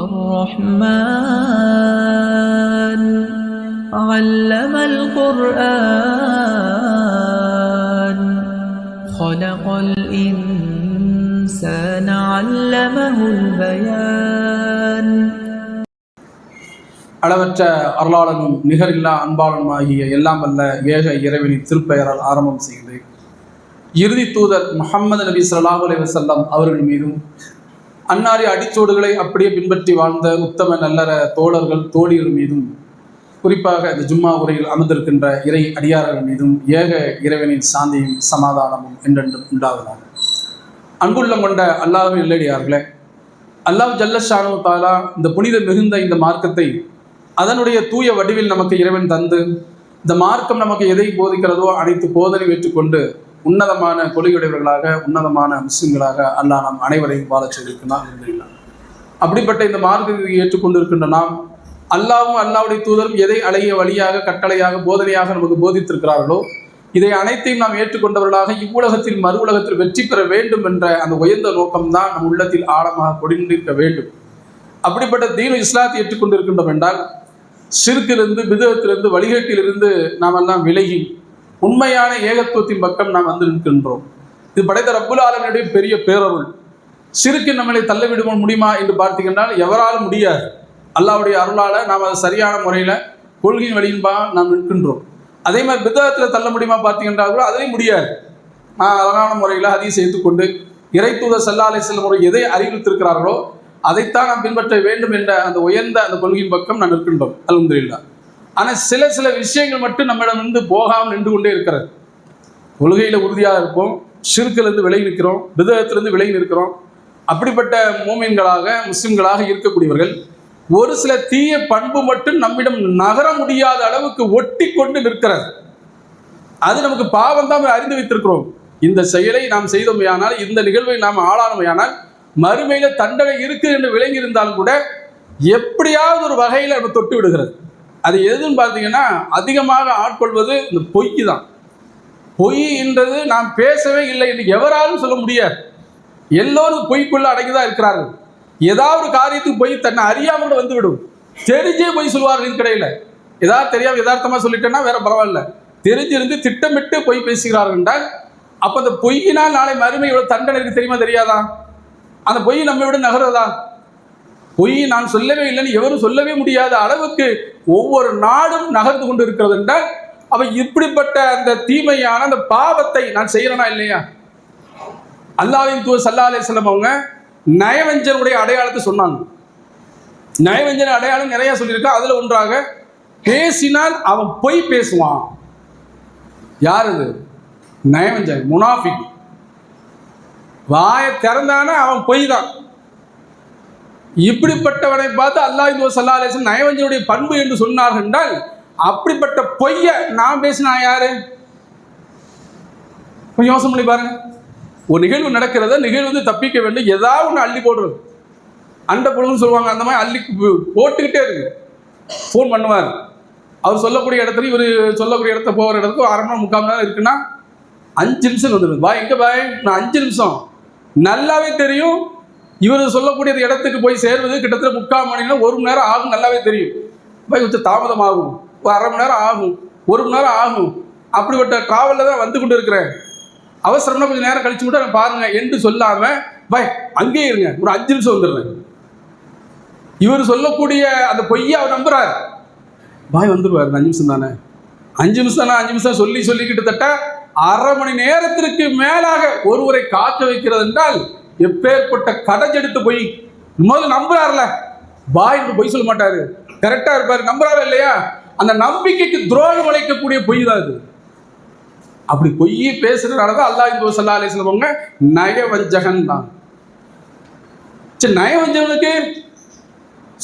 الرحمن علم القرآن خلق الإنسان علمه البيان. அளவற்ற அருளாளனும் நிகரில்லா அன்பாளனும் ஆகிய எல்லாம் வல்ல ஏக இறைவனின் திருப்பெயரால் ஆரம்பம் செய்கிறேன். இறுதி தூதர் முஹம்மது நபி ஸல்லல்லாஹு அலைஹி வஸல்லம் அவர்கள் மீதும் அன்னாரின் அடிச்சோடுகளை அப்படியே பின்பற்றி வாழ்ந்த உத்தம நல்லற தோழர்கள் தோழிகள் மீதும் குறிப்பாக இந்த ஜும்மா உரையில் அமர்ந்திருக்கின்ற இறை அடியார்கள் மீதும் ஏக இறைவனின் சாந்தியும் சமாதானமும் என்றென்றும் உண்டாவதாக. அன்புள்ளம் கொண்ட அல்லாஹ்வின் நல்லடியார்களே, அல்லாஹ் ஜல்ல ஷானு தஆலா இந்த புனித மிகுந்த இந்த மார்க்கத்தை அதனுடைய தூய வடிவில் நமக்கு இறைவன் தந்து இந்த மார்க்கம் நமக்கு எதை போதிக்கிறதோ அனைத்து போதனை ஏற்றுக்கொண்டு உன்னதமான கொள்கையுடையவர்களாக உன்னதமான முஸ்லிம்களாக அல்லாஹ் நாம் அனைவரையும் வாழச் செய்திருக்கிறான். அப்படிப்பட்ட இந்த மார்க்கத்தை ஏற்றுக்கொண்டு இருக்கின்ற நாம் அல்லாஹ்வும் அல்லாஹ்வுடைய தூதரும் எதை அழகிய வழியாக கட்டளையாக போதனையாக நமக்கு போதித்திருக்கிறார்களோ இதை அனைத்தையும் நாம் ஏற்றுக்கொண்டவர்களாக இவ்வுலகத்தில் மறு உலகத்தில் வெற்றி பெற வேண்டும் என்ற அந்த உயர்ந்த நோக்கம்தான் நம் உள்ளத்தில் ஆழமாக கொடிந்திருக்க வேண்டும். அப்படிப்பட்ட தீனு இஸ்லாத்தை ஏற்றுக்கொண்டிருக்கின்றோம் என்றால் ஷிர்கிலிருந்து பிதஅத்திலிருந்து வழிகேட்டிலிருந்து நாம் எல்லாம் விலகி உண்மையான ஏகத்துவத்தின் பக்கம் நாம் வந்து நிற்கின்றோம். இது படைத்த ரப்புல் ஆலமீனுடைய பெரிய பேரருள். ஷிர்க்கு நம்மளை தள்ளவிட முடியுமா என்று பார்த்தீங்கன்னால் எவராலும் முடியாது. அல்லாஹ்வுடைய அருளால் நாம் அதை சரியான முறையில் கொள்கையின் வழியின்பா நாம் நிற்கின்றோம். அதே மாதிரி பிதஅத்தில் தள்ள முடியுமா பார்த்தீங்கன்னா கூட அதையும் முடியாது. அழகான முறையில் ஹதீஸ் ஏற்றுக்கொண்டு இறை தூதர் ஸல்லல்லாஹு அலைஹி வஸல்லம் அவர்கள் எதை அறிவித்திருக்கிறார்களோ அதைத்தான் நாம் பின்பற்ற வேண்டும் என்ற அந்த உயர்ந்த அந்த கொள்கையின் பக்கம் நாம் நிற்கின்றோம். அல்ஹம்துலில்லாஹ். ஆனால் சில விஷயங்கள் மட்டும் நம்மிடம் இருந்து போகாமல் நின்று கொண்டே இருக்கிறது. கொள்கையில் உறுதியாக இருப்போம், ஷிர்கிலிருந்து விலகி நிற்கிறோம், பிதஅத்திலிருந்து விலகி நிற்கிறோம். அப்படிப்பட்ட மூமின்களாக முஸ்லிம்களாக இருக்கக்கூடியவர்கள் ஒரு சில தீய பண்பு மட்டும் நம்மிடம் நகர முடியாத அளவுக்கு ஒட்டி கொண்டு நிற்கிறது. அது நமக்கு பாவம் தான் அறிந்து வைத்திருக்கிறோம். இந்த செயலை நாம் செய்தோமையானால், இந்த நிகழ்வை நாம் ஆளானமையானால் மறுமையில தண்டனை இருக்கு என்று விளங்கி இருந்தாலும் கூட எப்படியாவது ஒரு வகையில் நம்ம தொட்டு விடுகிறது. அது எதுன்னு பார்த்தீங்கன்னா அதிகமாக ஆட்கொள்வது இந்த பொய் தான். பொய் என்றது நாம் பேசவே இல்லை என்று எவராலும் சொல்ல முடியாது. எல்லோரும் பொய்க்குள்ள அடங்கிதான் இருக்கிறார்கள். ஏதாவது ஒரு காரியத்துக்கு போய் தன்னை அறியாமல் வந்து விடும். தெரிஞ்சே போய் சொல்வார்கள் கிடையில. ஏதாவது தெரியாம யதார்த்தமா சொல்லிட்டேன்னா வேற பரவாயில்ல, தெரிஞ்சிருந்து திட்டமிட்டு பொய் பேசுகிறார்கள் என்றால் அப்ப அந்த பொய்யினால் நாளை மறுமையோட தண்டனை இருக்கு தெரியுமா தெரியாதா? அந்த பொய் நம்ம விட நகர்றதா? பொய் நான் சொல்லவே இல்லைன்னு எவரும் சொல்லவே முடியாத அளவுக்கு ஒவ்வொரு நாடும் நகர்ந்து கொண்டு இருக்கிறது என்றால் அவ இப்படிப்பட்ட அந்த தீமையான அந்த பாவத்தை நான் செய்யறேனா இல்லையா? அல்லாஹ்வின் தூதர் ஸல்லல்லாஹு அலைஹி வஸல்லம் அவங்க நயவஞ்சனுடைய அடையாளத்தை சொன்னாங்க. நயவஞ்சன அடையாளம் நிறைய சொல்லியிருக்கா. அதுல ஒன்றாக பேசினால் அவன் பொய் பேசுவான். யார் அது? நயவஞ்சன், முனாஃபிக். வாயை திறந்தானா அவன் பொய் தான். இப்படிப்பட்டவனை பார்த்து அல்லாஹ்வின் தூதர் ஸல்லல்லாஹு அலைஹி வஸல்லம் நயவஞ்சனுடைய பண்பு என்று சொன்னார்கள் என்றால் அப்படிப்பட்ட பொய்ய நான் பேசினா யாரு? கொஞ்சம் யோசனை பண்ணி பாருங்க. ஒரு நிகழ்வு நடக்கிறத நிகழ்வு வந்து தப்பிக்க வேண்டும், ஏதாவது ஒன்று அள்ளி போடுறது. அண்டை பொழுதுன்னு சொல்லுவாங்க, அந்த மாதிரி அள்ளி போட்டுக்கிட்டே இருக்கு. ஃபோன் பண்ணுவார். அவர் சொல்லக்கூடிய இடத்துல இவர் சொல்லக்கூடிய இடத்த போகிற இடத்துக்கு 1/2 மணி நேரம் 3/4 மணி நேரம் இருக்குன்னா 5 நிமிஷம் வந்துடும். பாய் எங்கே பாய்? நான் 5 நிமிஷம். நல்லாவே தெரியும் இவர் சொல்லக்கூடிய இடத்துக்கு போய் சேர்வது கிட்டத்தட்ட 3/4 மணி நேரம் 1 மணி நேரம் ஆகும். நல்லாவே தெரியும். பாய் கொஞ்சம் தாமதம் ஆகும், 1/2 மணி நேரம் ஆகும், 1 மணி நேரம் ஆகும். அப்படிப்பட்ட டிராவலில் தான் வந்து கொண்டு இருக்கிறேன். அவசரம்னா கொஞ்சம் நேரம் கழிச்சு கூட பாருங்க என்று சொல்லாம பாய் அங்கேயே இருங்க, ஒரு 5 நிமிஷம் வந்துடுறேன். இவர் சொல்லக்கூடிய அந்த பொய்யை அவர் நம்புறார். பாய் வந்துடுவார், 5 நிமிஷம் தானே, 5 நிமிஷம் தானே, 5 நிமிஷம் சொல்லி கிட்டத்தட்ட 1/2 மணி நேரத்திற்கு மேலாக ஒருவரை காக்க வைக்கிறது என்றால் எப்பேற்பட்ட கடைஞ்செடுத்து போய் முதல்ல நம்புறாருல. பாய் என்று பொய் சொல்ல மாட்டாரு, கரெக்டா இருப்பாரு, நம்புறாரு இல்லையா? அந்த நம்பிக்கைக்கு துரோகம் அளிக்கக்கூடிய பொய் தான் அது. அப்படி பொய்யை பேசுறதுனாலதான் அல்லாஹ்வின் தூதர் ஸல்லல்லாஹு அலைஹி வஸல்லம் அவங்க நயவஞ்சகன் தான். சரி, நயவஞ்சகனுக்கு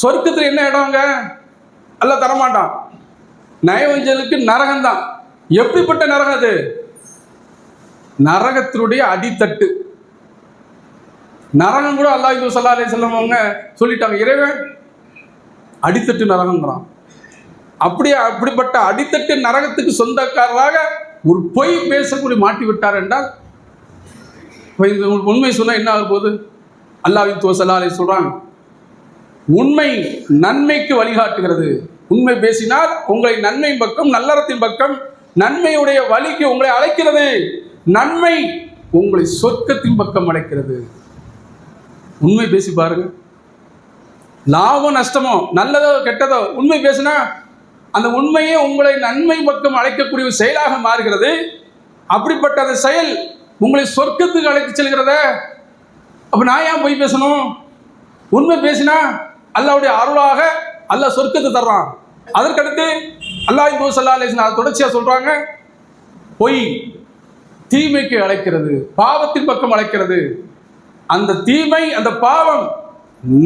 சொர்க்கத்தில் என்ன இடங்க? அல்லாஹ் தரமாட்டான். நயவஞ்சனுக்கு நரகம் தான். எப்படிப்பட்ட நரகம் அது? நரகத்தினுடைய அடித்தட்டு. நரகம் கூட அல்லாஹ் ஸல்லல்லாஹு அலைஹி வஸல்லம் அவங்க சொல்லிட்டாங்க, இறைவன் அடித்தட்டு நரகங்கிறான். அப்படிப்பட்ட அடித்தட்டு நரகத்துக்கு சொந்தக்காரராக ஒரு பொய் பேசக்கூடிய மாட்டி விட்டார் என்றால் உண்மை சொன்னால் என்ன ஆக போகுது? அல்லாஹ்வின் தூதர் ஸல்லல்லாஹு அலைஹி சொல்றாங்க, உண்மை நன்மைக்கு வழிகாட்டுகிறது. உண்மை பேசினால் உங்களை நன்மை பக்கம், நல்லறத்தின் பக்கம், நன்மையுடைய வழிக்கு உங்களை அழைக்கிறது. நன்மை உங்களை சொர்க்கத்தின் பக்கம் அழைக்கிறது. உண்மை பேசி பாருங்க. லாபம் நஷ்டமோ, நல்லதோ கெட்டதோ, உண்மை பேசினா அந்த உண்மையே உங்களை நன்மை பக்கம் அழைக்கக்கூடிய ஒரு செயலாக மாறுகிறது. அப்படிப்பட்ட அந்த செயல் உங்களை சொர்க்கத்துக்கு அழைத்து செல்கிறத. அப்ப நான் ஏன் போய் பேசணும்? உண்மை பேசினா அல்லாஹ்வுடைய அருளாக அல்லாஹ் சொர்க்கத்தை தர்றான். அதற்கடுத்து அல்லாஹ் ஸல்லல்லாஹு அலைஹி வஸல்லம் தொடர்ச்சியா சொல்றாங்க, பொய் தீமைக்கு அழைக்கிறது, பாவத்தின் பக்கம் அழைக்கிறது. அந்த தீமை, அந்த பாவம்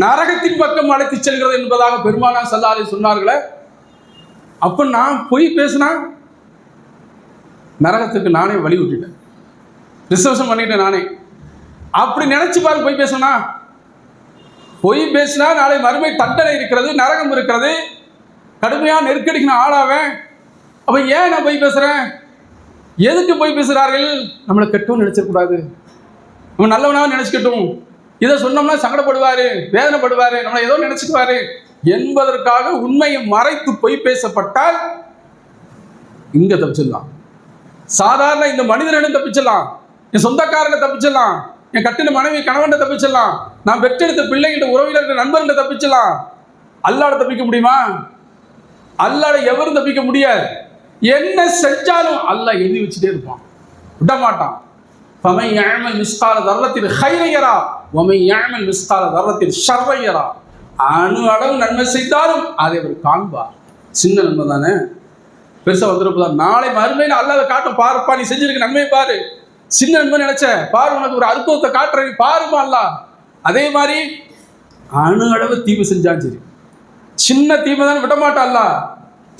நரகத்தின் பக்கம் அழைத்து செல்கிறது என்பதாக பெருமானார் ஸல்லல்லாஹு அலைஹி சொன்னார்களே. அப்ப நான் பொய் பேசினா நரகத்துக்கு நானே வழி விட்டுட்டேன், ரிசர்வேஷன் பண்ணிட்டேன் நானே. அப்படி நினைச்சு பாருங்க. பொய் பேசினா, பொய் பேசினா நாளை மறுமை தண்டனை இருக்கிறது, நரகம் இருக்கிறது, கடுமையான நெருக்கடிக்கு நான் ஆளாவேன். அப்ப ஏன் நான் பொய் பேசுறேன்? எதுக்கு பொய் பேசுகிறார்கள்? நம்மளை கெட்டவும் நினைச்சிடக்கூடாது, நம்ம நல்லவனாக நினைச்சுக்கட்டும், இதை சொன்னோம்னா சங்கடப்படுவாரு, வேதனைப்படுவாரு, நம்மளை ஏதோ நினைச்சுக்குவாரு என்பதற்காக உண்மையை மறைத்து பொய் பேசப்பட்டால் இங்க தப்பிச்சிடலாம். சாதாரண இந்த மனிதனிடம் தப்பிச்சிடலாம், என் சொந்தக்காரனை தப்பிச்சிடலாம், என் கட்டின மனைவி கணவன் தப்பிச்சிடலாம், நான் பெற்றெடுத்த பிள்ளைகிட்ட, உறவினர்கள், நண்பர்கிட்ட தப்பிச்சிடலாம். அல்லாஹ்ட தப்பிக்க முடியுமா? அல்லாஹ்ட எவரும் தப்பிக்க முடியாது. என்ன செஞ்சாலும் அல்லாஹ் எழுதி வச்சுட்டே இருப்பான், விட மாட்டான். فَمَنْ يَعْمَلْ مِثْقَالَ ذَرَّةٍ خَيْرًا يَرَهُ وَمَنْ يَعْمَلْ مِثْقَالَ ذَرَّةٍ شَرًّا يَرَهُ. அணு அளவு நன்மை செய்தாலும் அதை அவர் காண்பார். சின்ன நன்மை தானே, பெருசா வந்துருப்பதான். நாளை மறுமையில் அல்லாஹ் காட்டும், பாருப்பா நீ செஞ்சிருக்க நன்மையை பாரு, சின்ன நன்மை நினைச்ச பாரு, உனக்கு ஒரு அற்புதத்தை காட்டுற பாருமா அல்லாஹ். அதே மாதிரி அணு அளவு தீமை செஞ்சாலும் சரி, சின்ன தீமை தானே விட மாட்டான் அல்லாஹ்,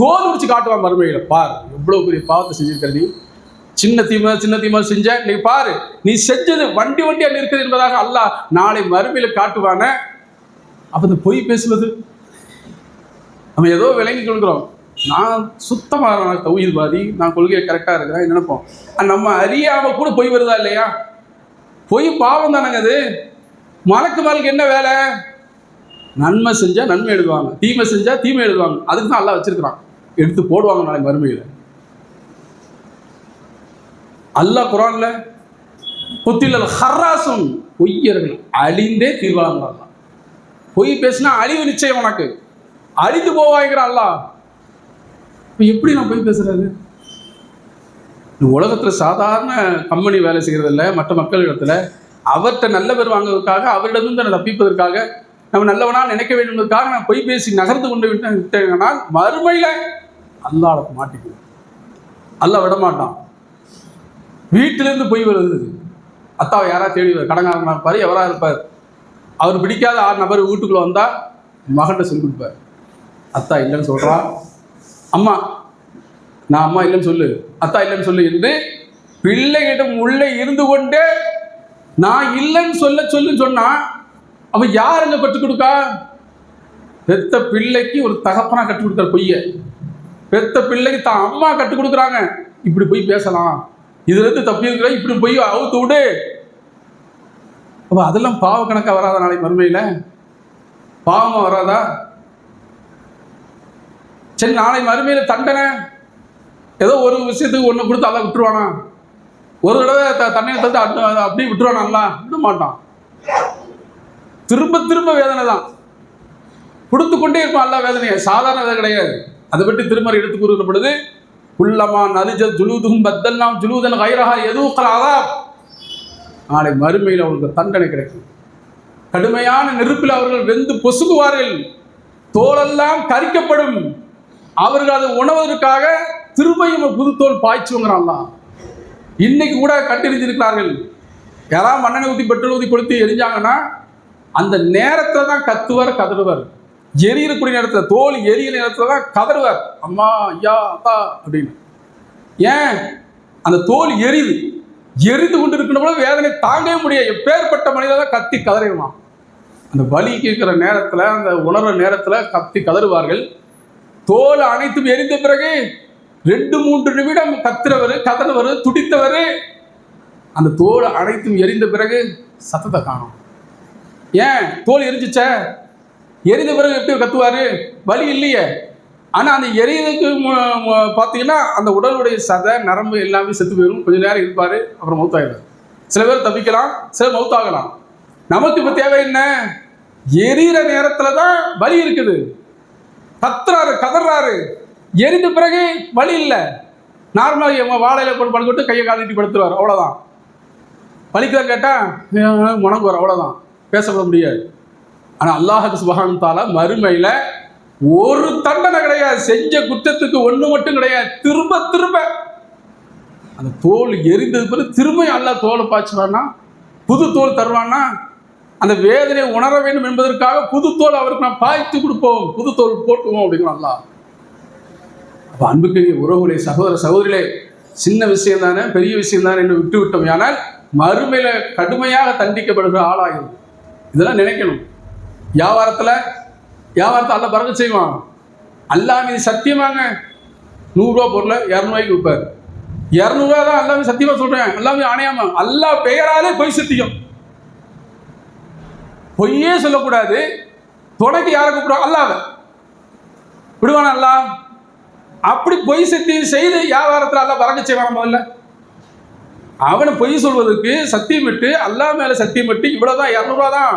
தோல் உரிச்சு காட்டுவான் மறுமையில. பாரு எவ்வளவு பெரிய பாவத்தை செஞ்சிருக்கிற நீ, சின்ன தீமை செஞ்ச நீ பாரு, நீ செஞ்சது வண்டி வண்டியா இருக்குது என்பதாக அல்லாஹ் நாளை மறுமையில காட்டுவான. அப்ப இந்த பொய் பேசுவது நம்ம ஏதோ விளங்கி கொள்கிறோம், நான் சுத்தமாக தௌஹீத்வாதி, நான் கொள்கையை கரெக்டாக இருக்கிறேன் நினைப்போம். நம்ம அறியாம கூட பொய் வருதா இல்லையா? பொய் பாவம் தானங்க அது. மலக்கு என்ன வேலை? நன்மை செஞ்சா நன்மை எழுதுவாங்க, தீமை செஞ்சா தீமை எழுதுவாங்க. அதுக்கு தான் அல்லாஹ் வச்சிருக்கிறான், எடுத்து போடுவாங்க நாளை மறுமையில. அல்லாஹ் குர்ஆன்ல குத்திலல் ஹர்ராசுன், பொய்யர்கள் அழிந்தே தீர்வாங்க. பொய் பேசினா அழிவு நிச்சயம், உனக்கு அழிந்து போவாங்கிறான் அல்லாஹ். இப்போ எப்படி நான் பொய் பேசுறது? உலகத்தில் சாதாரண கம்பெனி வேலை செய்கிறதில்ல, மற்ற மக்களிடத்தில் அவர்கிட்ட நல்ல பேர் வாங்குவதற்காக, அவரிடமிருந்து நான் தப்பிப்பதற்காக, நம்ம நல்லவனாக நினைக்க வேண்டும்ன்றதுக்காக நான் பொய் பேசி நகர்ந்து கொண்டு விட்டேன்னா மறுமையில அல்லாஹ் மாட்டிக்குவேன். அல்லாஹ் விட மாட்டான். வீட்டிலேருந்து பொய் வருது, அத்தாவை யாராவது தேடி கடங்காரனா இருப்பார், எவராக இருப்பார், அவர் பிடிக்காத 6 நபர் வீட்டுக்குள்ளே வந்தால் மகன்கிட்ட சொல்லி கொடுப்பார். அத்தா இல்லைன்னு சொல்கிறா, அம்மா நான் அம்மா இல்லைன்னு சொல்லு, அத்தா இல்லைன்னு சொல்லு என்று பிள்ளைகிட்ட உள்ளே இருந்து கொண்டே நான் இல்லைன்னு சொல்லுன்னு சொன்னா அவன் யாருங்க கற்றுக் கொடுக்கா? பெத்த பிள்ளைக்கு ஒரு தகப்பனா கற்றுக் கொடுக்குற பொய்ய பெத்த பிள்ளைக்கு தான் அம்மா கற்றுக் கொடுக்குறாங்க. இப்படி போய் பேசலாம், இதுல இருந்து தப்பி இருக்கிற, இப்படி போய் அவுத்து விடு. அப்ப அதெல்லாம் பாவ கணக்கா வராதா? நாளை மறுமையில பாவமா வராதா? சரி, நாளை மறுமையில தண்டனை ஏதோ ஒரு விஷயத்துக்கு ஒன்று கொடுத்து அல்லாஹ் விட்டுருவானா? ஒரு தடவை தண்ணியை தந்து அப்படியே விட்டுருவானா? அல்லாஹ் விட மாட்டான். திரும்ப திரும்ப வேதனை தான் கொடுத்து கொண்டே இருப்பான் அல்லாஹ். வேதனையை சாதாரண வேதனை கிடையாது. அதை பற்றி திருமறை எடுத்து கூறுகிற பொழுது, குல்லமா நரிஜத் ஜுலூதுஹும் பத்தல்னாஹும் ஜுலூதன் கைரஹா யதூகல் அஸாப். நாளை மறுமையில் அவர்களுக்கு தண்டனை கிடைக்கும். கடுமையான நெருப்பில் அவர்கள் வெந்து பொசுகுவார்கள், தோலெல்லாம் கரிக்கப்படும். அவர்கள் அதை உணவதற்காக திரும்பியும் புது தோல் பாய்ச்சுங்கிறான். இன்னைக்கு கூட கட்டெறிஞ்சிருக்கிறார்கள். யாராவது மண்ணெண்ணெய் ஊற்றி பெட்ரோல் ஊற்றி கொளுத்தி எரிஞ்சாங்கன்னா அந்த நேரத்தில் தான் கத்துவார், கதறுவார். எரியக்கூடிய நேரத்தில், தோல் எரிய நேரத்தில் தான் கதறுவார், அம்மா ஐயா அப்பா அப்படின்னு. ஏன்? அந்த தோல் எரிந்து கொண்டு இருக்கிற போது வேதனை தாங்கவே முடியாது. எப்பேற்பட்ட மனிதன் தான் கத்தி கதறிடுவான். அந்த வலி கேட்குற நேரத்தில், அந்த உணர்ற நேரத்தில் கத்தி கதறுவார்கள். தோல் அனைத்தும் எரிந்த பிறகு 2-3 நிமிடம் கத்துறவர், கதறவர், துடித்தவர். அந்த தோல் அனைத்தும் எரிந்த பிறகு சத்தத்தை காணும். ஏன்? தோல் எரிஞ்சிச்ச, எரிந்த பிறகு எப்படி கத்துவாரு? வலி இல்லையே. ஆனால் அந்த எரியதுக்கு பார்த்தீங்கன்னா அந்த உடலுடைய சதை நரம்பு எல்லாமே செத்து போயிடும். கொஞ்சம் நேரம் இருப்பார், அப்புறம் மவுத்தாயிடும். சில பேர் தப்பிக்கலாம், சிலர் மவுத்தாகலாம். நமக்கு இப்போ தேவை என்ன? எரிகிற நேரத்தில் தான் வலி இருக்குது. கத்துறாரு, கதறாரு. எரிந்த பிறகு வலி இல்லை. நார்மலாக வாழையில போட்டு படுக்கிட்டு கையை காலிட்டு படுத்துருவார், அவ்வளோதான். வலிக்குதான் கேட்டால் மனக்கு வரும், அவ்வளோதான். பேசப்பட முடியாது. ஆனால் அல்லாஹ் சுப்ஹானஹு தஆலா மறுமையில் ஒரு தண்டனை கிடையாது. செஞ்ச குற்றத்துக்கு ஒன்று மட்டும் கிடையாது. திரும்ப திரும்ப அந்த தோல் எரிந்தது பிறகு திரும்ப அல்லாஹ் தோலை பாய்ச்சுவானா, புது தோல் தருவானா. அந்த வேதனையை உணர வேண்டும் என்பதற்காக புது தோல் அவருக்கு நான் பாய்த்து கொடுப்போம், புது தோல் போட்டுவோம் அப்படின்னு அல்லாஹ். அப்போ அன்புக்குரிய உறவுகளே, சகோதர சகோதரிகளே, சின்ன விஷயம் தானே, பெரிய விஷயம் தானே என்று விட்டு விட்டோம். ஆனால் மறுமையில கடுமையாக தண்டிக்கப்படுகிற ஆளாகும். இதெல்லாம் நினைக்கணும். வியாபாரத்தை அல்ல பறக்க செய்வான். அல்லாஹ் மீது சத்தியமாங்க, 100 ரூபா பொருளை 200 ரூபாய்க்கு விற்பார். 200 ரூபா தான் அல்லாஹ் சத்தியமா சொல்றேன். அல்லாஹ் ஆணையாம, அல்லாஹ் பெயராலே பொய் சத்தியம். பொய்யே சொல்லக்கூடாது. துணைக்கு யாரை கூப்பிடுவோம்? அல்லாஹ் விடுவான அல்லாஹ். அப்படி பொய் சத்தியம் செய்து வியாபாரத்தில் அல்லாஹ் பறக்க செய்வான். முதல்ல அவனை பொய் சொல்வதற்கு சத்தியம் விட்டு, அல்லாஹ் மேல சத்தியம் விட்டு, இவ்வளவுதான் 200 ரூபா தான்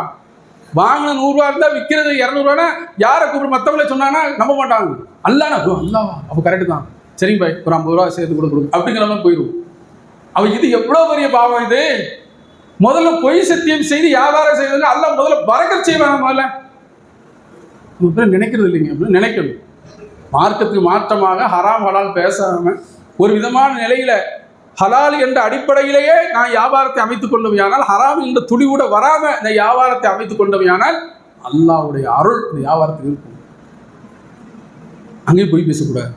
வாங்கின, 100 ரூபா இருந்தா விற்கிறது 200 ரூபானா யாரை கூப்பிட்டு மற்றவங்கள சொன்னாங்கன்னா நம்ப மாட்டாங்க. அல்லாஹ்னா அல்லாஹ் அப்போ கரெக்டு தான், சரிங்க பாய் ஒரு 50 ரூபா சேர்த்து கூட கொடுக்கும் அப்படிங்கிற மாதிரி போயிடும். அவன் இது எவ்வளோ பெரிய பாவம் இது. முதல்ல பொய் சத்தியம் செய்து வியாபாரம் செய்வதுங்க அல்லாஹ் முதல்ல பறக்கச் செய்வாங்க. முதல்ல நினைக்கிறது இல்லைங்க, அப்படின்னு நினைக்கணும். மார்க்கத்துக்கு மாற்றமாக ஹராம் ஹலால் பேசாம ஒரு விதமான நிலையில ஹலால் என்ற அடிப்படையிலேயே நான் வியாபாரத்தை அமைத்துக் கொண்டவையானால், ஹராம் என்ற துளிவுட வராம இந்த வியாபாரத்தை அமைத்துக் கொண்டவையானால் அல்லாஹ்வுடைய அருள் இந்த வியாபாரத்தில் இருக்கும். அங்கேயும் போய் பேசக்கூடாது.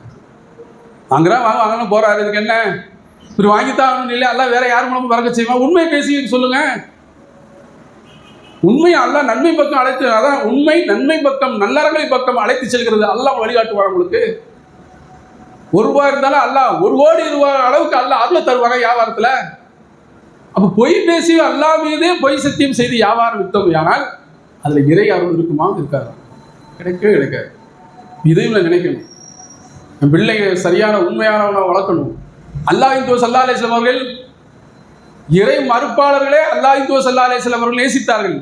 வாங்குறான் வாங்கணும் போறாரு, இதுக்கு என்ன இப்படி வாங்கித்தான் இல்லை, அல்லாஹ் வேற யார் மூலமும் பறக்க செய்வான். உண்மை பேசி சொல்லுங்க. உண்மையை அல்லாஹ் நன்மை பக்கம் அழைத்து, அதான் உண்மை நன்மை பக்கம் நல்லறங்களை பக்கம் அழைத்து செல்கிறது. அல்லாஹ் வழிகாட்டுவார். உங்களுக்கு 1 ரூபா இருந்தாலும் அல்லாஹ் 1 கோடி ரூபாய் அளவுக்கு அல்லாஹ் அதுல தருவாங்க வியாபாரத்துல. அப்ப பொய் பேசி அல்லாஹ் மீது பொய் சத்தியம் செய்து வியாபாரம் வித்தோம். ஆனால் அதுல இறை அருள் இருக்குமா? இருக்காது, கிடைக்கவே கிடைக்காது. இதையும் நினைக்கணும். என் பிள்ளைங்க சரியான உண்மையானவனை வளர்க்கணும். அல்லாஹ்வின் தூதர் ஸல்லல்லாஹு அலைஹி வஸல்லம் அவர்கள் இறை மறுப்பாளர்களே அல்லாஹ்வின் தூதர் ஸல்லல்லாஹு அலைஹி வஸல்லம் அவர்கள் நேசித்தார்கள்.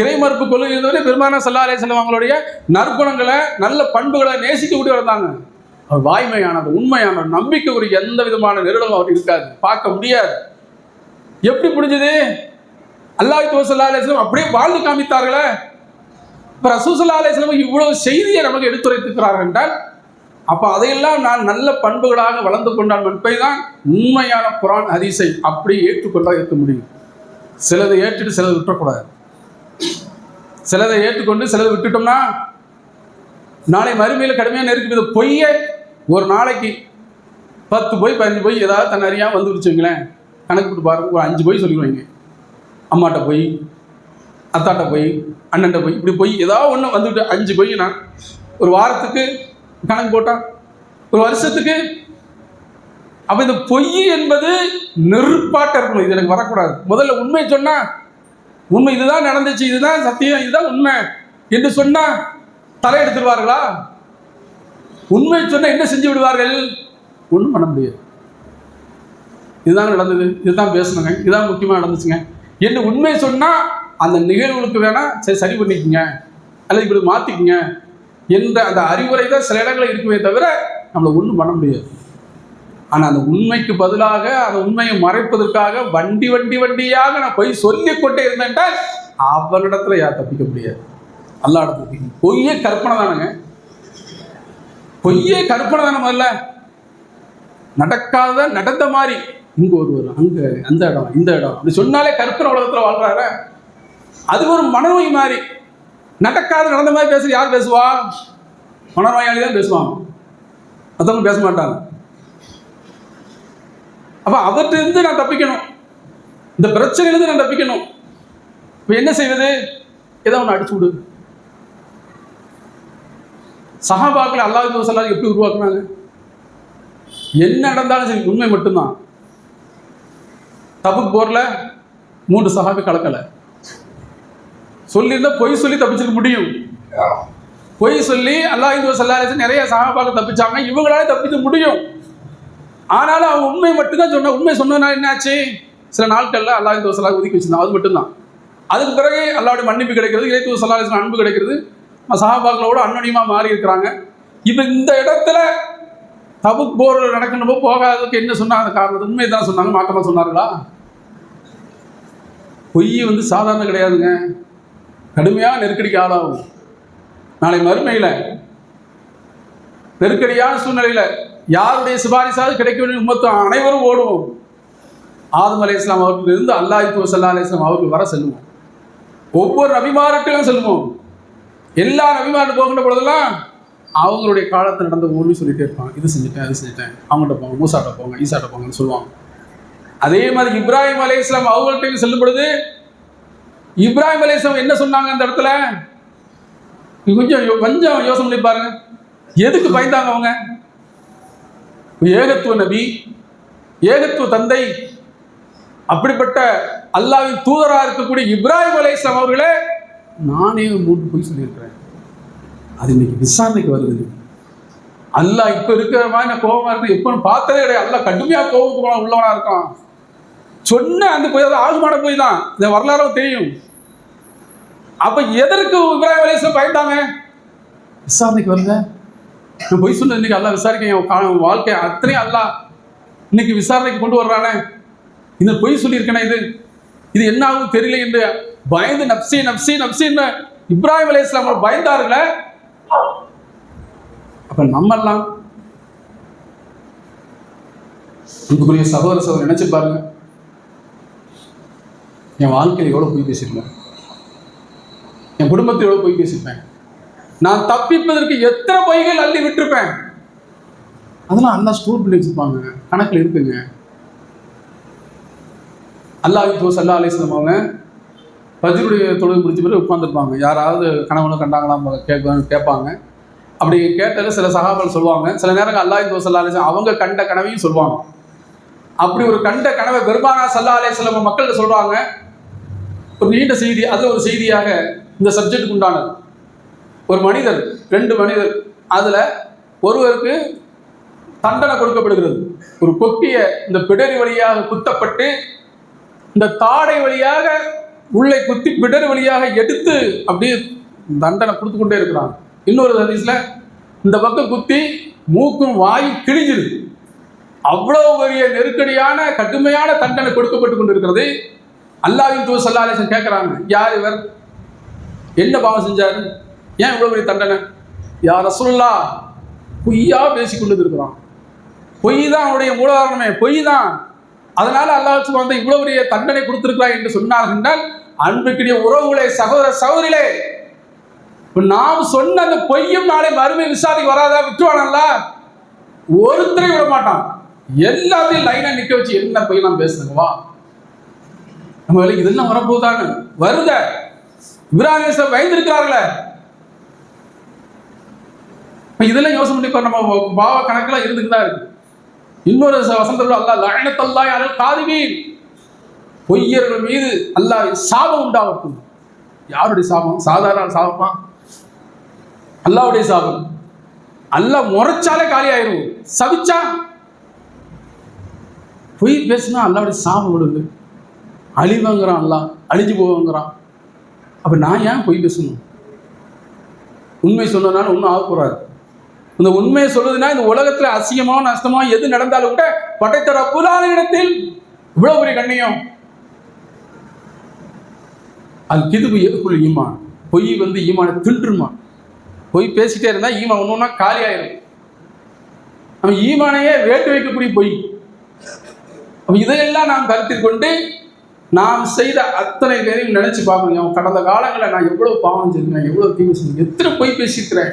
இறை மறுப்பு கொள்கை இருந்தவரை பெருமானார் ஸல்லல்லாஹு அலைஹி வஸல்லம் அவங்களுடைய நற்குணங்களை நல்ல பண்புகளை நேசிக்க கூடிய வந்தாங்க. அவர் வாய்மையானவர், உண்மையானவர், நம்பிக்கைக்குரிய எந்த விதமான நெருடலும் அவர் இருக்காது, பார்க்க முடியாது. எப்படி புரிஞ்சது? அல்லாஹ்வின் தூதர் ஸல்லல்லாஹு அலைஹி வஸல்லம் அப்படியே வாழ்ந்து காமித்தார்களே. இப்போ ரசூல் ஸல்லல்லாஹு அலைஹி வஸல்லம் இவ்வளவு செய்தியை நமக்கு எடுத்துரைத்திருக்கிறார்கள் என்றால், அப்போ அதையெல்லாம் நான் நல்ல பண்புகளாக வளர்ந்து கொண்டால் மட்டுமே தான் உண்மையான குர்ஆன் ஹதீஸை அப்படியே ஏற்றுக்கொண்டா இருக்க முடியும். சிலதை ஏற்றுட்டு சிலதை விட்டுறக்கூடாது. சிலதை ஏற்றுக்கொண்டு சிலதை விட்டுட்டோம்னா நாளை மறுமையில் கடுமையாக நெருக்கி. பொய்யை ஒரு நாளைக்கு 10 பொய் 15 பொய் ஏதாவது தன் அறியாமல் வந்து வச்சுங்களேன், கணக்கு போட்டு பாருங்க. ஒரு 5 பொய் சொல்லிடுவாங்க. அம்மாட்ட போய், அத்தாட்ட போய், அண்ணன்ட்ட போய், இப்படி போய் ஏதாவது ஒன்று வந்துவிட்டு 5 பொய்னா ஒரு வாரத்துக்கு கணக்கு போட்டான், ஒரு வருஷத்துக்கு. அப்போ இந்த பொய் என்பது நெருப்பாட்ட இருக்கணும். இது எனக்கு வரக்கூடாது. முதல்ல உண்மை சொன்னா, உண்மை இதுதான் நடந்துச்சு, இதுதான் சத்தியம், இதுதான் உண்மை என்று சொன்னா தலையெடுத்துருவார்களா? உண்மை சொன்ன என்ன செஞ்சு விடுவார்கள்? ஒன்றும் பண்ண முடியாது. இதுதான் நடந்தது, இதுதான் பேசணுங்க, இதுதான் முக்கியமாக நடந்துச்சுங்க என்று உண்மை சொன்னால் அந்த நிகழ்வுகளுக்கு வேணா சரி பண்ணிக்கோங்க அல்லது இப்படி மாற்றிக்குங்க என்ற அந்த அறிவுரை தான் சில இடங்களில் இருக்குமே தவிர நம்மளை ஒன்றும் பண்ண முடியாது. ஆனால் அந்த உண்மைக்கு பதிலாக அந்த உண்மையை மறைப்பதற்காக வண்டியாக நான் போய் சொல்லிக்கொண்டே இருந்தேன்ட்டால் அவனிடத்துல யார் தப்பிக்க முடியாது. அல்லா இடத்துல பொய்யே கற்பனை தானுங்க. பொய்யே கற்பனை தானே. முதல்ல நடக்காத நடந்த மாதிரி இங்கே ஒருவர், அங்கே அந்த இடம் இந்த இடம் அப்படி சொன்னாலே கற்பனை உலகத்தில் வாழ்றாரு. அது ஒரு மனநோய் மாதிரி. நடக்காத நடந்த மாதிரி பேசுற யார் பேசுவா? மனநோயாளி தான் பேசுவாங்க, மற்றவங்க பேச மாட்டாங்க. அப்போ அவற்றிலிருந்து நான் தப்பிக்கணும், இந்த பிரச்சனையிலிருந்து நான் தப்பிக்கணும். இப்போ என்ன செய்வது? ஏதோ ஒன்று அடிச்சு விடு. சஹாபாக்களை அல்லாஹ் ஸல்லல்லாஹு எப்படி உருவாக்குனாங்க? என்ன நடந்தாலும் சரி உண்மை மட்டும்தான். தபுக் போர்ல 3 சஹாபி கலக்கலை. சொல்லியிருந்தா பொய் சொல்லி தப்பிச்சிருக்க முடியும். பொய் சொல்லி அல்லாஹ் ஸல்லல்லாஹு அலைஹி நிறைய சஹாபாக்கள் தப்பிச்சாங்க, இவங்களால தப்பிக்க முடியும். ஆனாலும் அவங்க உண்மை மட்டும்தான் சொன்ன. உண்மை சொன்னதுனால என்னாச்சு, சில நாட்கள்ல அல்லாஹ் ஸல்லல்லாஹு ஒதுக்கி வச்சிருந்தாங்க, அது மட்டும்தான். அதுக்கு பிறகு அல்லாஹ்வுடைய மன்னிப்பு கிடைக்கிறது, இறை தூதர் ஸல்லல்லாஹு அலைஹி அன்பு கிடைக்கிறது, சஹாபாக்களோட அன்னோனியமா மாறி இருக்கிறாங்க. இப்போ இந்த இடத்துல தபுக் போர் நடக்கணும் போகாததுக்கு என்ன சொன்னாங்க காரணம்? உண்மை தான் சொன்னாங்க, மாற்றமா சொன்னார்களா? பொய் சாதாரண கிடையாதுங்க, கடுமையான நெருக்கடிக்கு ஆளாகும். நாளை மறுமையில் நெருக்கடியான சூழ்நிலையில் யாருடைய சிபாரிசாவது கிடைக்க வேண்டிய உம்மத்து அனைவரும் ஓடுவோம். ஆதம் அலைஹிஸ்ஸலாம் அவர்களிருந்து அல்லாஹ் ஸல்லல்லாஹு அலைஹி வஸல்லம் அவர்கள் வர செல்லுவோம். ஒவ்வொரு நபிமார்கிட்டையும் செல்லுவோம். எல்லா நபிமார்கிட்ட போகின்ற பொழுதெல்லாம் அவங்களுடைய காலத்தில் நடந்த ஒன்று சொல்லிட்டே இருப்பாங்க. இது செஞ்சுட்டேன், அது செஞ்சுட்டேன், அவங்கள்ட்ட போங்க, மூசாட்ட போங்க, ஈசாட்ட போங்கன்னு சொல்லுவாங்க. அதே மாதிரி இப்ராஹிம் அலைஹிஸ்ஸலாம் அவங்கள்ட்ட செல்லும் பொழுது இப்ராஹிம் அலைஹிஸ்ஸலாம் என்ன சொன்னாங்க அந்த இடத்துல? கொஞ்சம் யோசனை பண்ணி பாருங்க. எதுக்கு பயந்தாங்க அவங்க? ஏகத்துவ நபி, ஏகத்துவ தந்தை, அப்படிப்பட்ட அல்லாஹ்வின் தூதராக இருக்கக்கூடிய இப்ராஹிம் அலைஹிஸ்ஸலாம் அவர்களே நானே மூன்று போய் சொல்லியிருக்கிறேன், அது இன்னைக்கு விசாரணைக்கு வருது. அல்லாஹ் இப்ப இருக்கிற மாதிரி நான் கோபமா இருக்கு எப்பன்னு பார்த்ததே கிடையாது. அல்லாஹ் கடுமையா கோபம் உள்ளவனா இருக்கான். சொன்ன அந்த போய் அது ஆகுமான போய் தான் இந்த வரலாறும் தெரியும். அப்ப எதற்கு இப்ராஹிம் அலைஹிஸ்ஸலாம் பயந்தாங்க? விசாரணைக்கு வருங்க. நான் பொய் சொன்னது இன்னைக்கு அல்லாஹ் விசாரிக்க என் வாழ்க்கை அத்தனையும் அல்லாஹ் இன்னைக்கு விசாரணைக்கு கொண்டு வர்றானே, இந்த பொய் சொல்லியிருக்கேனே, இது என்ன ஆகும் தெரியல என்று பயந்து நப்சி நப்சி நப்சின்னு இப்ராஹிம் அலைஹிஸ்ஸலாம் பயந்தார்களே. அப்ப நம்மெல்லாம் இதுக்குரிய சகோதர நினைச்சு பாருங்க, என் வாழ்க்கையில் எவ்வளவு பொய் பேசியிருப்பேன், என் குடும்பத்தில் எவ்வளவு பொய் பேசியிருப்பேன், நான் தப்பிப்பதற்கு எத்தனை பொய்கள் அள்ளி விட்டுருப்பேன். அதெல்லாம் அல்லாஹ் ஸ்டோர் பண்ணி வச்சிருப்பாங்க, கணக்கில் இருக்குங்க. அல்லாஹ் ஸல்லல்லாஹு அலைஹி வஸல்லம் அவங்க ஃபஜ்ருடைய தொழுகை முடிச்ச பிறகு உட்காந்துருப்பாங்க. யாராவது கனவுல கண்டாங்களா கேட்பாங்க. அப்படி கேட்டதில் சில சஹாபாக்கள் சொல்லுவாங்க. சில நேரங்கள் அல்லாஹ் ஸல்லல்லாஹு அலைஹி வஸல்லம் அவங்க கண்ட கனவையும் சொல்லுவாங்க. அப்படி ஒரு கண்ட கனவை பெருமானார் ஸல்லல்லாஹு அலைஹி வஸல்லம் மக்களுக்கு சொல்றாங்க. ஒரு நீண்ட செய்தி, அதில் ஒரு செய்தியாக இந்த சப்ஜெக்டுக்கு உண்டானது. ஒரு மனிதர், 2 மனிதர், அதில் ஒருவருக்கு தண்டனை கொடுக்கப்படுகிறது. ஒரு கொக்கிய இந்த பிடரி வழியாக குத்தப்பட்டு இந்த தாடை வழியாக உள்ளே குத்தி பிடரி வழியாக எடுத்து அப்படியே தண்டனை கொடுத்து கொண்டே இருக்கிறாங்க. இன்னொரு ஹதீஸ்ல இந்த பக்கம் குத்தி மூக்கும் வாய் கிழிஞ்சிருது. அவ்வளவு பெரிய நெருக்கடியான கடுமையான தண்டனை கொடுக்கப்பட்டு கொண்டிருக்கிறது. அல்லாஹ்வின் தூதர் ஸல்லல்லாஹு அலைஹி வஸல்லம் கேட்குறாங்க, யார் இவர், என்ன பாவம் செஞ்சாரு, ஏன் இவ்வளவு பெரிய தண்டனை? யா ரசூலுல்லாஹ், பொய்யா பேசி கொண்டு இருக்கிறான், பொய் தான் அவனுடைய மூலகாரணமே, பொய் தான், அதனால அல்லாஹ் வந்து இவ்வளவு பெரிய தண்டனை கொடுத்திருக்கிறார் என்று சொன்னார்கள் என்றால், அன்புக்குரிய உறவுகளே, சகோதர சகோதரிகளே, நாம் சொன்ன அந்த பொய்யும் நாளை மறுமை விசாரிக்க வராதா? விட்டுவானல்ல, ஒருத்தரை விட மாட்டான். எல்லாத்தையும் லைனா நிக்க வச்சு என்ன பொய் நான் பேசுறேங்க, வா நம்ம வேலைக்கு இதெல்லாம் வரப்போதாங்க வருத. இப்ராஹிம் அலைஹிஸ்ஸலாம் பயந்திருக்கிறார்களே, இதெல்லாம் யோசனை பண்ணி நம்ம பாவ கணக்கெல்லாம் இருந்துட்டு தான் இருக்கு. இன்னொரு வசனத்துல அல்லாஹ் லஅனத்துல்லாஹி அலல் காதிபீன், பொய்யர்கள் மீது அல்லாஹ் சாபம் உண்டாகட்டும். யாருடைய சாபம்? சாதாரண சாபமா? அல்லாஹ்வுடைய சாபம். அல்லாஹ் முறைச்சாலே காலி ஆயிரும், சபிச்சா பொய் பேசினா அல்லாஹ்வுடைய சாபம் விடுது, அழிவுங்கிறான், அல்லாஹ் அழிஞ்சு போவாங்கிறான். அப்ப நான் ஏன் பொய் பேசணும்? உண்மை சொன்னதுனால ஒன்றும் ஆகக்கூடாது. இந்த உண்மையை சொல்றதுன்னா இந்த உலகத்துல அசிங்கமோ நஷ்டமோ எது நடந்தாலும் கூட படைத்த ரப்புலான இடத்தில் இவ்வளவு பெரிய கண்ணியம். அது கிதுபு எதுக்குள்ள ஈமான், பொய் ஈமானை தின்றுமா. பொய் பேசிட்டே இருந்தா ஈமான் ஒன்று ஒன்றா காலி ஆயிடும். நம்ம ஈமானையே வேட்டு வைக்கக்கூடிய பொய். இதையெல்லாம் நாம் கருத்தில் கொண்டு நாம் செய்த அத்தனை பேரையும் நினைச்சு பார்க்கணும். கடந்த காலங்களில் நான் எவ்வளவு பாவம் செஞ்சேன், எவ்வளவு தீமை செஞ்சேன், எத்தனை பொய் பேசியிருக்கிறேன்.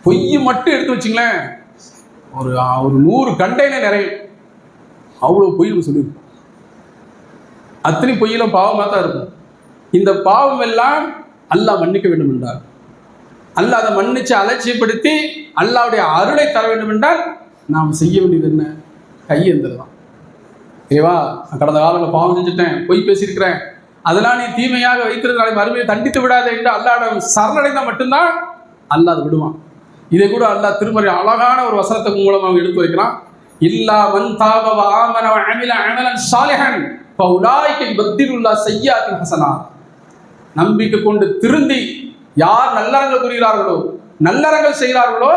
பொய் மட்டும் எடுத்து வச்சுங்களேன், ஒரு 100 கண்டெய்னர் நிறையும். அவ்வளோ பொய் சொல்லியிருக்கோம். அத்தனை பொய்யெல்லாம் பாவமாக தான் இருக்கும். இந்த பாவம் எல்லாம் அல்லாஹ் மன்னிக்க வேண்டும் என்றார். அல்லாஹ் அதை மன்னிச்சு அலட்சியப்படுத்தி அல்லாஹ்வுடைய அருளை தர வேண்டும் என்றால் நாம் செய்ய வேண்டியது என்ன? கையெழுந்துடலாம். ஏவா, நான் கடந்த காலங்களில் பாவம் செஞ்சுட்டேன், பொய் பேசியிருக்கிறேன், அதெல்லாம் நீ தீமையாக வைத்திருந்தாலே மறுமையை தண்டித்து விடாதே என்று அல்லாஹ்விடம் சரணடைந்தால் மட்டும்தான் அல்லாஹ் அதை விடுவான். இதை கூட அல்லாஹ் திருமறை அழகான ஒரு வசனத்துக்கு மூலமாக எடுத்து வைக்கிறான். இல்லா மன் தாப வ ஆமன வ அமில அமலன் ஸாலிஹன் ஃபஉலாயிக யுபத்திலுல்லாஹ் ஸய்யிஆத்தி ஹஸனா. நம்பிக்கை கொண்டு திருந்தி யார் நல்லறங்கள் புரிகிறார்களோ, நல்லறங்கள் செய்கிறார்களோ,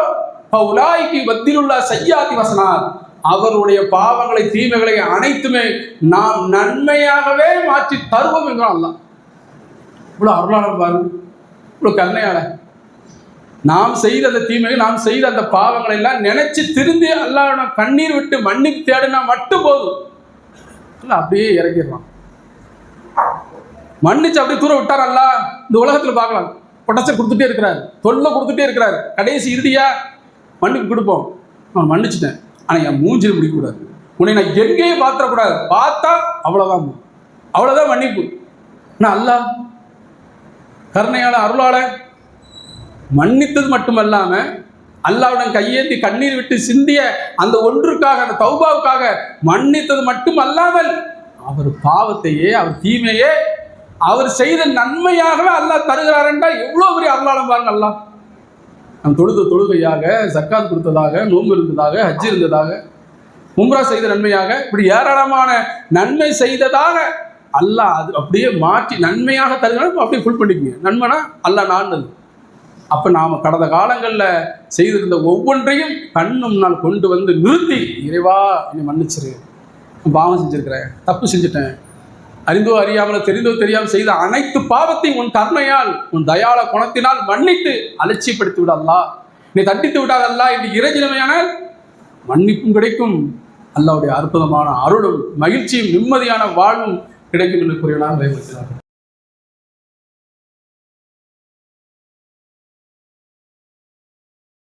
ஃபஉலாயிக யுபத்திலுல்லாஹ் ஸய்யிஆத்தி ஹஸனா, அவருடைய பாவங்களை தீமைகளை அனைத்துமே நாம் நன்மையாகவே மாற்றி தருவோம் என்கிறான் அல்லாஹ். இவ்வளவு அருளாளர் பாருங்க, இவ்வளவு கருணையாளர். நாம் செய்த அந்த தீமையை, நாம் செய்த அந்த பாவங்களை எல்லாம் நினைச்சு திருந்தி அல்லாஹ்விடம் கண்ணீர் விட்டு மன்னிப்பு தேடினா மட்டும் போதும். அல்ல அப்படியே இறக்கிடலாம். மன்னிச்சு அப்படியே தூர விட்டார் அல்லாஹ். இந்த உலகத்துல பார்க்கலாம், பொட்டச்சர் கொடுத்துட்டே இருக்கிறார், தொல்லை கொடுத்துட்டே இருக்கிறார். கடைசி இறுதியா மன்னிப்பு கொடுப்போம். நான் மன்னிச்சுட்டேன், ஆனா என் மூஞ்சில் முடிக்கக்கூடாது, உன்னை நான் எங்கேயும் பார்த்துடக்கூடாது, பார்த்தா அவ்வளவுதான், அவ்வளவுதான் மன்னிப்பு. ஆனால் அல்லாஹ் கருணையாள அருளாள மன்னித்தது மட்டுமல்லாம அல்லாஹ்வுடன் கையேந்தி கண்ணீர் விட்டு சிந்திய அந்த ஒன்றுக்காக, அந்த தௌபாவுக்காக மன்னித்தது மட்டும் அல்லாமல் அவர் பாவத்தையே, அவர் தீமையே அவர் செய்த நன்மையாகவே அல்லாஹ் தருகிறார் என்றால் எவ்வளவு பெரிய அருளாளம் பாருங்க. அல்லாஹ் நம் தொழுகையாக, ஜக்காத் கொடுத்ததாக, நோன்பு இருந்ததாக, ஹஜ் இருந்ததாக, உம்ரா செய்த நன்மையாக, இப்படி ஏராளமான நன்மை செய்ததாக அல்லாஹ் அது அப்படியே மாற்றி நன்மையாக தருகிறார். அப்படியே ஃபுல் பண்ணிக்கங்க. நன்மைனா அல்லாஹ் நாடுனது. அப்போ நாம் கடந்த காலங்களில் செய்திருந்த ஒவ்வொன்றையும் கண்ணு முன்னால் கொண்டு வந்து நிறுத்தி, இறைவா என்னை மன்னிச்சிரு, பாவம் செஞ்சிருக்கிறேன், தப்பு செஞ்சுட்டேன், அறிந்தோ அறியாமலோ தெரிந்தோ தெரியாமல் செய்த அனைத்து பாவத்தையும் உன் கருணையால், உன் தயாள குணத்தினால் மன்னித்து அலட்சியப்படுத்தி விட அல்லாஹ், நீ தண்டித்து விடாத அல்லாஹ் என்று இறைஞ்சினமையானால் மன்னிப்பும் கிடைக்கும், அல்லாஹ்வுடைய அற்புதமான அருளும் மகிழ்ச்சியும் நிம்மதியான வாழ்வும் கிடைக்கும் என்று கூறினார்.